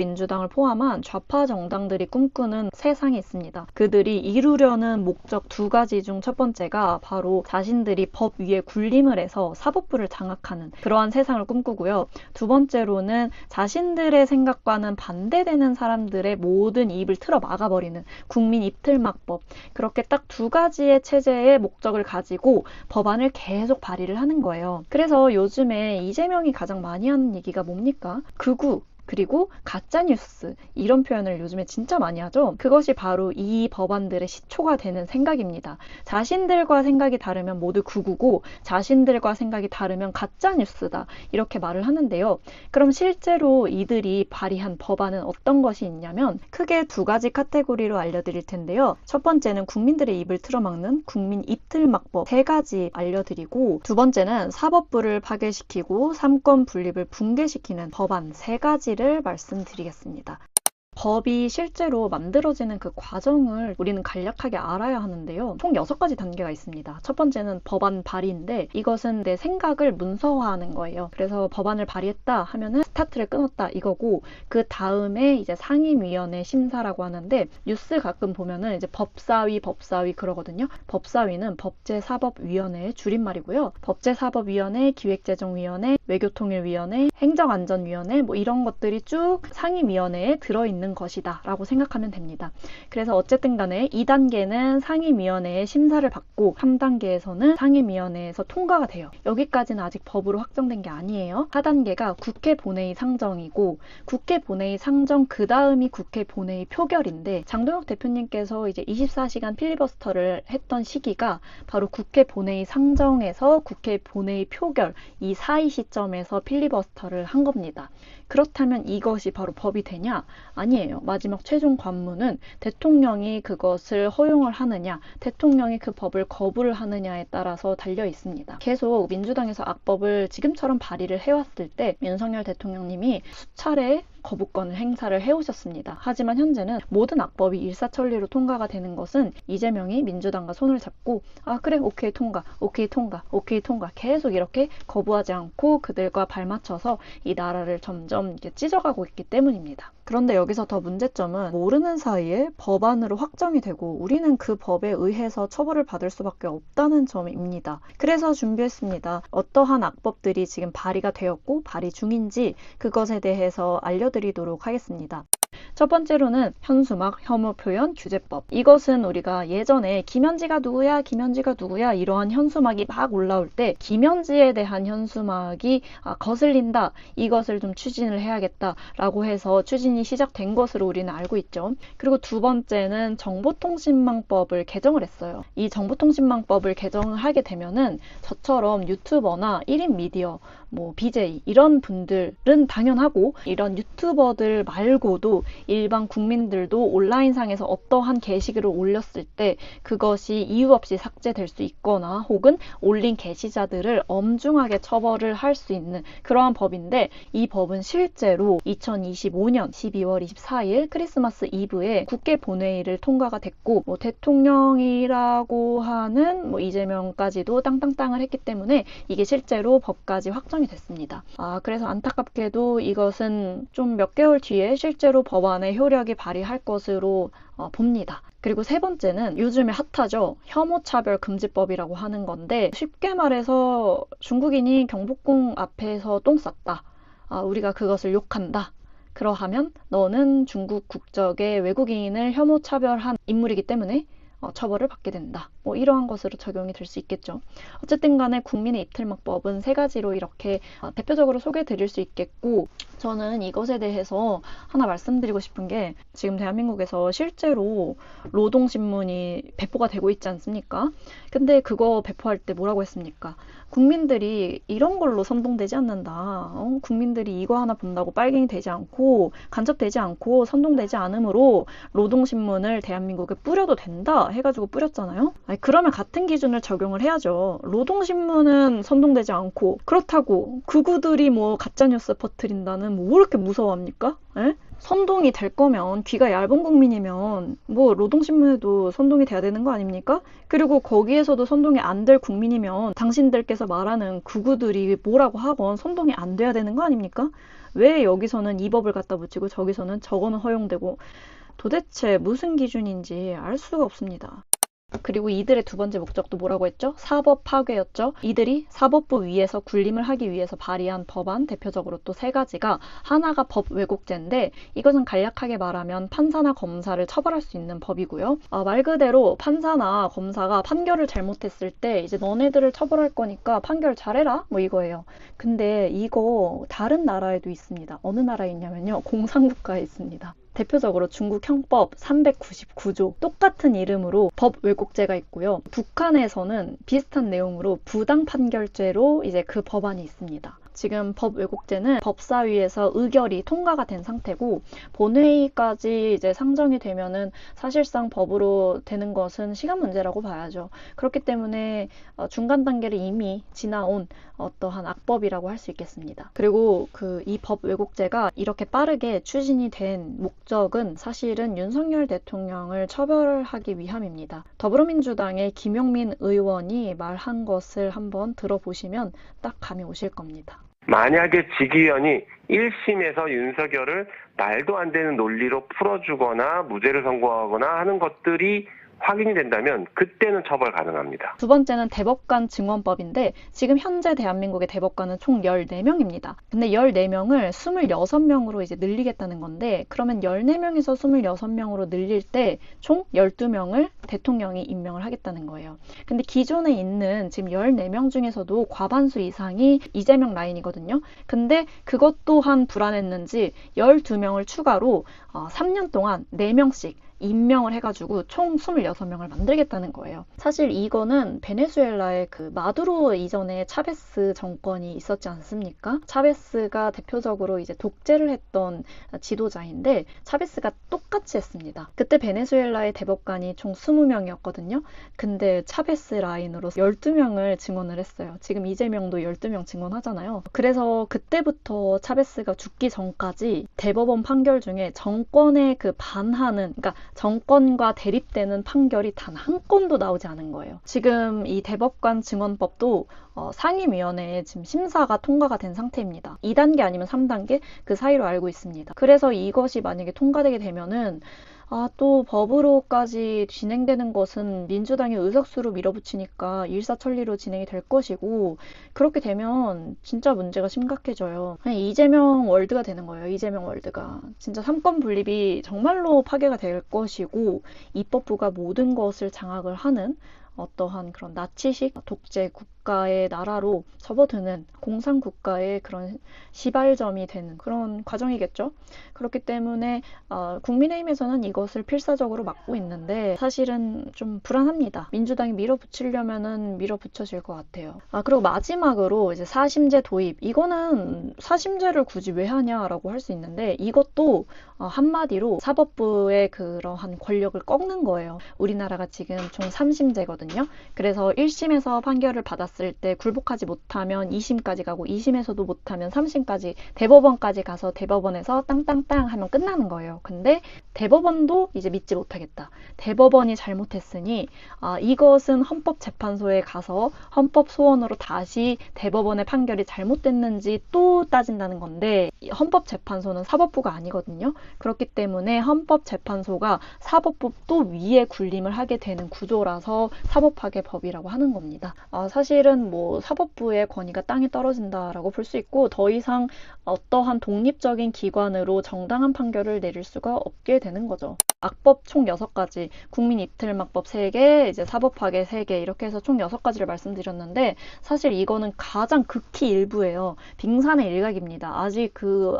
민주당을 포함한 좌파 정당들이 꿈꾸는 세상이 있습니다. 그들이 이루려는 목적 두 가지 중 첫 번째가 바로 자신들이 법 위에 군림을 해서 사법부를 장악하는 그러한 세상을 꿈꾸고요. 두 번째로는 자신들의 생각과는 반대되는 사람들의 모든 입을 틀어 막아버리는 국민 입틀막법, 그렇게 딱 두 가지의 체제의 목적을 가지고 법안을 계속 발의를 하는 거예요. 그래서 요즘에 이재명이 가장 많이 하는 얘기가 뭡니까? 극우, 그리고 가짜뉴스, 이런 표현을 요즘에 진짜 많이 하죠. 그것이 바로 이 법안들의 시초가 되는 생각입니다. 자신들과 생각이 다르면 모두 극우고 자신들과 생각이 다르면 가짜뉴스다, 이렇게 말을 하는데요. 그럼 실제로 이들이 발의한 법안은 어떤 것이 있냐면 크게 두 가지 카테고리로 알려드릴 텐데요. 첫 번째는 국민들의 입을 틀어막는 국민 입틀막법, 세 가지 알려드리고, 두 번째는 사법부를 파괴시키고 삼권 분립을 붕괴시키는 법안 세 가지를 말씀드리겠습니다. 법이 실제로 만들어지는 그 과정을 우리는 간략하게 알아야 하는데요. 총 6가지 단계가 있습니다. 첫 번째는 법안 발의인데 이것은 내 생각을 문서화하는 거예요. 그래서 법안을 발의했다 하면은 스타트를 끊었다 이거고, 그 다음에 이제 상임위원회 심사라고 하는데 뉴스 가끔 보면은 이제 법사위 그러거든요. 법사위는 법제사법위원회의 줄임말이고요. 법제사법위원회, 기획재정위원회, 외교통일위원회, 행정안전위원회 뭐 이런 것들이 쭉 상임위원회에 들어있는 것이다 라고 생각하면 됩니다. 그래서 어쨌든 간에 2단계는 상임위원회의 심사를 받고 3단계에서는 상임위원회에서 통과가 돼요. 여기까지는 아직 법으로 확정된 게 아니에요. 4단계가 국회 본회의 상정이고, 국회 본회의 상정 그 다음이 국회 본회의 표결인데, 장동혁 대표님께서 이제 24시간 필리버스터를 했던 시기가 바로 국회 본회의 상정에서 국회 본회의 표결, 이 사이 시점에서 필리버스터를 한 겁니다. 그렇다면 이것이 바로 법이 되냐? 아니에요. 마지막 최종 관문은 대통령이 그것을 허용을 하느냐, 대통령이 그 법을 거부를 하느냐에 따라서 달려 있습니다. 계속 민주당에서 악법을 지금처럼 발의를 해왔을 때 윤석열 대통령님이 수차례 거부권을 행사를 해오셨습니다. 하지만 현재는 모든 악법이 일사천리로 통과가 되는 것은 이재명이 민주당과 손을 잡고 그래 오케이 통과, 오케이 통과, 오케이 통과 계속 이렇게 거부하지 않고 그들과 발맞춰서 이 나라를 점점 이렇게 찢어가고 있기 때문입니다. 그런데 여기서 더 문제점은 모르는 사이에 법안으로 확정이 되고 우리는 그 법에 의해서 처벌을 받을 수밖에 없다는 점입니다. 그래서 준비했습니다. 어떠한 악법들이 지금 발의가 되었고 발의 중인지 그것에 대해서 알려드리도록 하겠습니다. 첫 번째로는 현수막, 혐오 표현 규제법. 이것은 우리가 예전에 김현지가 누구야 이러한 현수막이 막 올라올 때 김현지에 대한 현수막이 거슬린다, 이것을 좀 추진을 해야겠다라고 해서 추진이 시작된 것으로 우리는 알고 있죠. 그리고 두 번째는 정보통신망법을 개정을 했어요. 이 정보통신망법을 개정을 하게 되면은 저처럼 유튜버나 1인 미디어, BJ 이런 분들은 당연하고, 이런 유튜버들 말고도 일반 국민들도 온라인상에서 어떠한 게시글을 올렸을 때 그것이 이유 없이 삭제될 수 있거나 혹은 올린 게시자들을 엄중하게 처벌을 할 수 있는 그러한 법인데, 이 법은 실제로 2025년 12월 24일 크리스마스 이브에 국회 본회의를 통과가 됐고, 대통령이라고 하는 이재명까지도 땅땅땅을 했기 때문에 이게 실제로 법까지 확정이 됐습니다. 그래서 안타깝게도 이것은 좀 몇 개월 뒤에 실제로 법안의 효력이 발휘할 것으로 봅니다. 그리고 세 번째는 요즘에 핫하죠. 혐오차별금지법이라고 하는 건데, 쉽게 말해서 중국인이 경복궁 앞에서 똥 쌌다. 우리가 그것을 욕한다. 그러하면 너는 중국 국적의 외국인을 혐오차별한 인물이기 때문에 처벌을 받게 된다. 이러한 것으로 적용이 될 수 있겠죠. 어쨌든 간에 국민의 입틀막법은 세 가지로 이렇게 대표적으로 소개해 드릴 수 있겠고, 저는 이것에 대해서 하나 말씀드리고 싶은 게, 지금 대한민국에서 실제로 노동신문이 배포가 되고 있지 않습니까? 근데 그거 배포할 때 뭐라고 했습니까? 국민들이 이런 걸로 선동되지 않는다. 국민들이 이거 하나 본다고 빨갱이 되지 않고 간첩되지 않고 선동되지 않으므로 노동신문을 대한민국에 뿌려도 된다 해가지고 뿌렸잖아요. 그러면 같은 기준을 적용을 해야죠. 노동신문은 선동되지 않고, 그렇다고 극우들이 가짜뉴스 퍼뜨린다는 왜 이렇게 무서워합니까? 에? 선동이 될 거면, 귀가 얇은 국민이면 노동신문에도 선동이 돼야 되는 거 아닙니까? 그리고 거기에서도 선동이 안 될 국민이면 당신들께서 말하는 극우들이 뭐라고 하건 선동이 안 돼야 되는 거 아닙니까? 왜 여기서는 이 법을 갖다 붙이고 저기서는 저거는 허용되고 도대체 무슨 기준인지 알 수가 없습니다. 그리고 이들의 두 번째 목적도 뭐라고 했죠? 사법 파괴였죠. 이들이 사법부 위에서 군림을 하기 위해서 발의한 법안, 대표적으로 또 세 가지가, 하나가 법 왜곡죄인데 이것은 간략하게 말하면 판사나 검사를 처벌할 수 있는 법이고요. 말 그대로 판사나 검사가 판결을 잘못했을 때 이제 너네들을 처벌할 거니까 판결 잘해라 뭐 이거예요. 근데 이거 다른 나라에도 있습니다. 어느 나라에 있냐면요, 공산국가에 있습니다. 대표적으로 중국 형법 399조, 똑같은 이름으로 법 왜곡죄가 있고요. 북한에서는 비슷한 내용으로 부당 판결죄로 이제 그 법안이 있습니다. 지금 법 왜곡죄는 법사위에서 의결이 통과가 된 상태고, 본회의까지 이제 상정이 되면은 사실상 법으로 되는 것은 시간 문제라고 봐야죠. 그렇기 때문에 중간 단계를 이미 지나온 어떠한 악법이라고 할 수 있겠습니다. 그리고 이 법 왜곡죄가 이렇게 빠르게 추진이 된 목적은 사실은 윤석열 대통령을 처벌하기 위함입니다. 더불어민주당의 김용민 의원이 말한 것을 한번 들어보시면 딱 감이 오실 겁니다. 만약에 지기현이 1심에서 윤석열을 말도 안 되는 논리로 풀어주거나 무죄를 선고하거나 하는 것들이 확인이 된다면 그때는 처벌 가능합니다. 두 번째는 대법관 증언법인데, 지금 현재 대한민국의 대법관은 총 14명입니다. 근데 14명을 26명으로 이제 늘리겠다는 건데, 그러면 14명에서 26명으로 늘릴 때 총 12명을 대통령이 임명을 하겠다는 거예요. 근데 기존에 있는 지금 14명 중에서도 과반수 이상이 이재명 라인이거든요. 근데 그것 또한 불안했는지 12명을 추가로 3년 동안 4명씩 임명을 해가지고 총 26명을 만들겠다는 거예요. 사실 이거는 베네수엘라의 마두로 이전에 차베스 정권이 있었지 않습니까? 차베스가 대표적으로 이제 독재를 했던 지도자인데, 차베스가 똑같이 했습니다. 그때 베네수엘라의 대법관이 총 20명이었거든요. 근데 차베스 라인으로 12명을 증언을 했어요. 지금 이재명도 12명 증언하잖아요. 그래서 그때부터 차베스가 죽기 전까지 대법원 판결 중에 정권에 반하는, 그러니까 정권과 대립되는 판결이 단 한 건도 나오지 않은 거예요. 지금 이 대법관 증언법도 상임위원회에 지금 심사가 통과가 된 상태입니다. 2단계 아니면 3단계 그 사이로 알고 있습니다. 그래서 이것이 만약에 통과되게 되면은 또 법으로까지 진행되는 것은 민주당이 의석수로 밀어붙이니까 일사천리로 진행이 될 것이고, 그렇게 되면 진짜 문제가 심각해져요. 그냥 이재명 월드가 되는 거예요. 이재명 월드가. 진짜 삼권 분립이 정말로 파괴가 될 것이고, 입법부가 모든 것을 장악을 하는 어떠한 그런 나치식 독재 국가의 나라로 접어드는 공산국가의 그런 시발점이 되는 그런 과정이겠죠. 그렇기 때문에 국민의힘에서는 이것을 필사적으로 막고 있는데, 사실은 좀 불안합니다. 민주당이 밀어붙이려면은 밀어붙여질 것 같아요. 그리고 마지막으로 이제 사심제 도입. 이거는 사심제를 굳이 왜 하냐라고 할 수 있는데, 이것도 한마디로 사법부의 그러한 권력을 꺾는 거예요. 우리나라가 지금 총 3심제거든요. 그래서 1심에서 판결을 받았을 때 굴복하지 못하면 2심까지 가고, 2심에서도 못하면 3심까지, 대법원까지 가서 대법원에서 땅땅땅 하면 끝나는 거예요. 근데 대법원도 이제 믿지 못하겠다. 대법원이 잘못했으니 이것은 헌법재판소에 가서 헌법소원으로 다시 대법원의 판결이 잘못됐는지 또 따진다는 건데, 헌법재판소는 사법부가 아니거든요. 그렇기 때문에 헌법재판소가 사법부 또 위에 군림을 하게 되는 구조라서 사법파괴법이라고 하는 겁니다. 사실은 사법부의 권위가 땅에 떨어진다라고 볼 수 있고, 더 이상 어떠한 독립적인 기관으로 정당한 판결을 내릴 수가 없게 되는 거죠. 악법 총 6가지, 국민이틀막법 3개, 이제 사법파괴 3개, 이렇게 해서 총 6가지를 말씀드렸는데, 사실 이거는 가장 극히 일부예요. 빙산의 일각입니다. 아직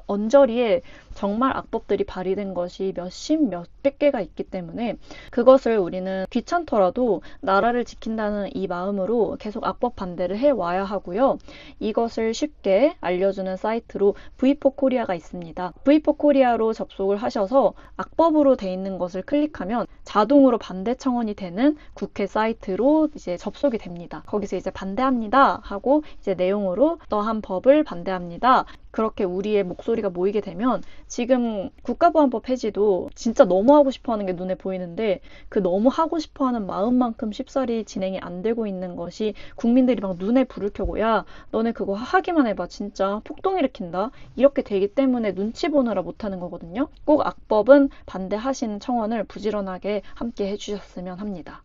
언저리에 정말 악법들이 발의된 것이 몇백 개가 있기 때문에, 그것을 우리는 귀찮더라도 나라를 지킨다는 이 마음으로 계속 악법 반대를 해와야 하고요. 이것을 쉽게 알려주는 사이트로 V4코리아가 있습니다. V4코리아로 접속을 하셔서 악법으로 돼 있는 것을 클릭하면 자동으로 반대 청원이 되는 국회 사이트로 이제 접속이 됩니다. 거기서 이제 반대합니다 하고 이제 내용으로 어떠한 법을 반대합니다. 그렇게 우리의 목소리가 모이게 되면 지금 국가보안법 폐지도 진짜 너무 하고 싶어 하는 게 눈에 보이는데 그 너무 하고 싶어 하는 마음만큼 쉽사리 진행이 안 되고 있는 것이 국민들이 막 눈에 불을 켜고 야, 너네 그거 하기만 해봐. 진짜 폭동 일으킨다. 이렇게 되기 때문에 눈치 보느라 못하는 거거든요. 꼭 악법은 반대하시는 청원을 부지런하게 함께 해주셨으면 합니다.